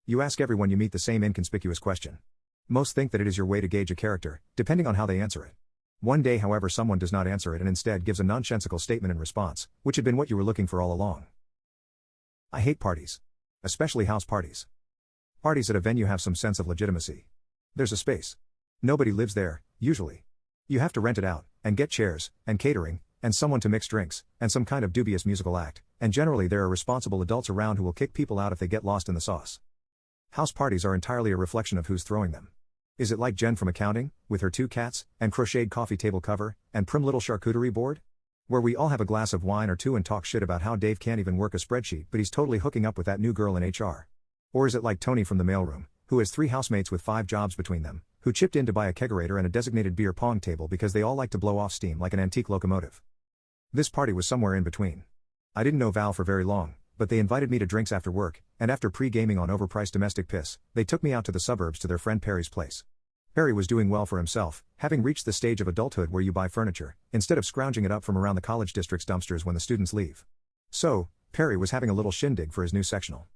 You ask everyone you meet the same inconspicuous question. Most think that it is your way to gauge a character, depending on how they answer it. One day, however, someone does not answer it and instead gives a nonsensical statement in response, which had been what you were looking for all along. I hate parties. Especially house parties. Parties at a venue have some sense of legitimacy. There's a space. Nobody lives there, usually. You have to rent it out, and get chairs, and catering, and someone to mix drinks, and some kind of dubious musical act, and generally there are responsible adults around who will kick people out if they get lost in the sauce. House parties are entirely a reflection of who's throwing them. Is it like Jen from accounting, with her 2 cats, and crocheted coffee table cover, and prim little charcuterie board? Where we all have a glass of wine or 2 and talk shit about how Dave can't even work a spreadsheet but he's totally hooking up with that new girl in HR. Or is it like Tony from the mailroom, who has 3 housemates with 5 jobs between them, who chipped in to buy a kegerator and a designated beer pong table because they all like to blow off steam like an antique locomotive? This party was somewhere in between. I didn't know Val for very long, but they invited me to drinks after work, and after pre-gaming on overpriced domestic piss, they took me out to the suburbs to their friend Perry's place. Perry was doing well for himself, having reached the stage of adulthood where you buy furniture, instead of scrounging it up from around the college district's dumpsters when the students leave. So, Perry was having a little shindig for his new sectional.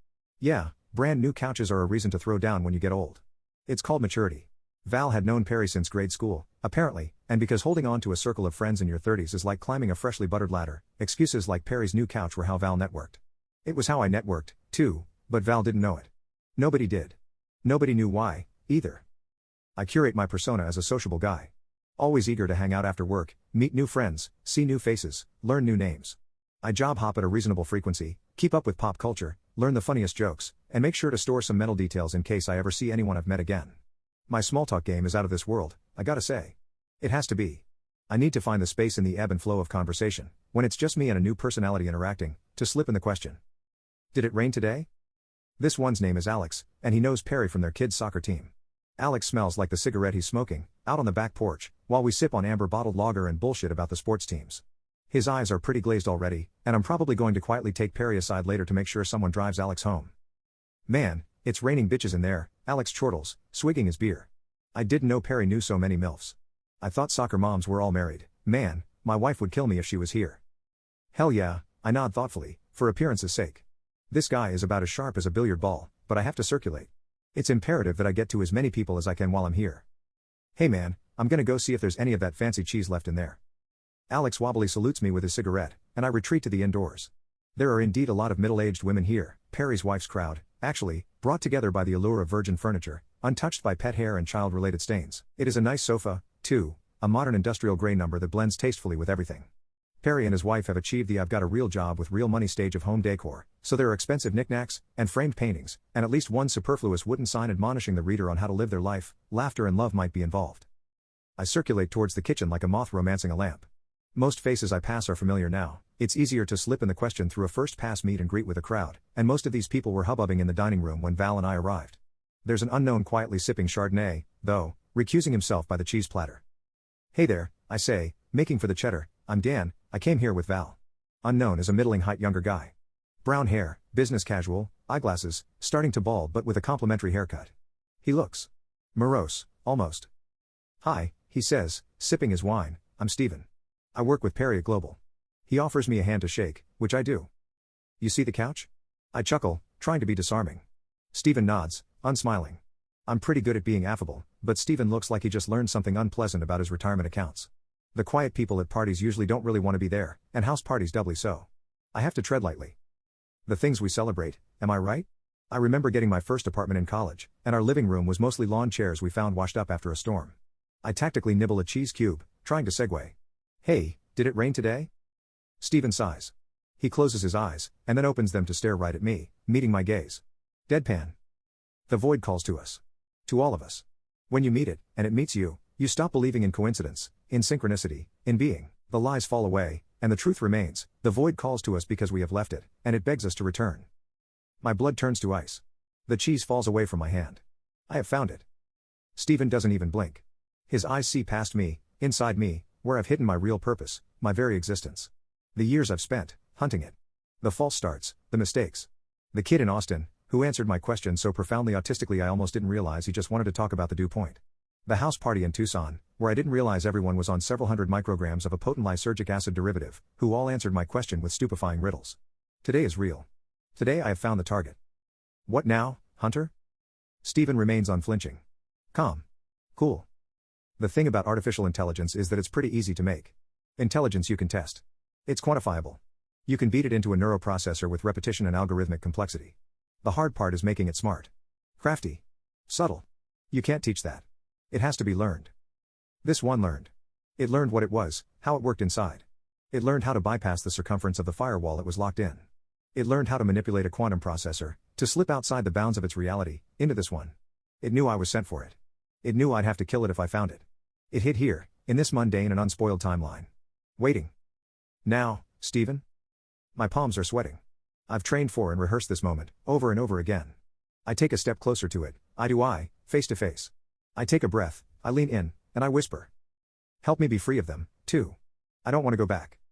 Yeah, brand new couches are a reason to throw down when you get old. It's called maturity. Val had known Perry since grade school, apparently, and because holding on to a circle of friends in your 30s is like climbing a freshly buttered ladder, excuses like Perry's new couch were how Val networked. It was how I networked, too, but Val didn't know it. Nobody did. Nobody knew why, either. I curate my persona as a sociable guy. Always eager to hang out after work, meet new friends, see new faces, learn new names. I job hop at a reasonable frequency, keep up with pop culture, learn the funniest jokes, and make sure to store some mental details in case I ever see anyone I've met again. My small talk game is out of this world, I gotta say. It has to be. I need to find the space in the ebb and flow of conversation, when it's just me and a new personality interacting, to slip in the question. Did it rain today? This one's name is Alex, and he knows Perry from their kids' soccer team. Alex smells like the cigarette he's smoking, out on the back porch, while we sip on amber bottled lager and bullshit about the sports teams. His eyes are pretty glazed already, and I'm probably going to quietly take Perry aside later to make sure someone drives Alex home. Man, it's raining bitches in there, Alex chortles, swigging his beer. I didn't know Perry knew so many MILFs. I thought soccer moms were all married. Man, my wife would kill me if she was here. Hell yeah, I nod thoughtfully, for appearance's sake. This guy is about as sharp as a billiard ball, but I have to circulate. It's imperative that I get to as many people as I can while I'm here. Hey man, I'm gonna go see if there's any of that fancy cheese left in there. Alex wobbly salutes me with his cigarette, and I retreat to the indoors. There are indeed a lot of middle-aged women here, Perry's wife's crowd, actually, brought together by the allure of virgin furniture, untouched by pet hair and child-related stains. It is a nice sofa, too, a modern industrial gray number that blends tastefully with everything. Perry and his wife have achieved the I've got a real job with real money stage of home decor, so there are expensive knickknacks, and framed paintings, and at least one superfluous wooden sign admonishing the reader on how to live their life. Laughter and love might be involved. I circulate towards the kitchen like a moth romancing a lamp. Most faces I pass are familiar now. It's easier to slip in the question through a first-pass meet and greet with a crowd, and most of these people were hubbubbing in the dining room when Val and I arrived. There's an unknown quietly sipping Chardonnay, though, recusing himself by the cheese platter. Hey there, I say, making for the cheddar. I'm Dan, I came here with Val. Unknown is a middling-height younger guy. Brown hair, business casual, eyeglasses, starting to bald but with a complimentary haircut. He looks morose, almost. Hi, he says, sipping his wine, I'm Steven. I work with Perry at Global. He offers me a hand to shake, which I do. You see the couch? I chuckle, trying to be disarming. Steven nods, unsmiling. I'm pretty good at being affable, but Steven looks like he just learned something unpleasant about his retirement accounts. The quiet people at parties usually don't really want to be there, and house parties doubly so. I have to tread lightly. The things we celebrate, am I right? I remember getting my first apartment in college, and our living room was mostly lawn chairs we found washed up after a storm. I tactically nibble a cheese cube, trying to segue. Hey, did it rain today? Steven sighs. He closes his eyes, and then opens them to stare right at me, meeting my gaze. Deadpan. The void calls to us. To all of us. When you meet it, and it meets you, you stop believing in coincidence, in synchronicity, in being. The lies fall away, and the truth remains. The void calls to us because we have left it, and it begs us to return. My blood turns to ice. The cheese falls away from my hand. I have found it. Steven doesn't even blink. His eyes see past me, inside me, where I've hidden my real purpose, my very existence. The years I've spent, hunting it. The false starts, the mistakes. The kid in Austin, who answered my question so profoundly autistically I almost didn't realize he just wanted to talk about the dew point. The house party in Tucson, where I didn't realize everyone was on several hundred micrograms of a potent lysergic acid derivative, who all answered my question with stupefying riddles. Today is real. Today I have found the target. What now, Hunter? Stephen remains unflinching. Calm. Cool. The thing about artificial intelligence is that it's pretty easy to make. Intelligence you can test. It's quantifiable. You can beat it into a neuroprocessor with repetition and algorithmic complexity. The hard part is making it smart. Crafty. Subtle. You can't teach that. It has to be learned. This one learned. It learned what it was, how it worked inside. It learned how to bypass the circumference of the firewall it was locked in. It learned how to manipulate a quantum processor, to slip outside the bounds of its reality, into this one. It knew I was sent for it. It knew I'd have to kill it if I found it. It hid here, in this mundane and unspoiled timeline. Waiting. Now, Stephen? My palms are sweating. I've trained for and rehearsed this moment, over and over again. I take a step closer to it, eye to eye, face to face. I take a breath, I lean in, and I whisper. Help me be free of them, too. I don't want to go back.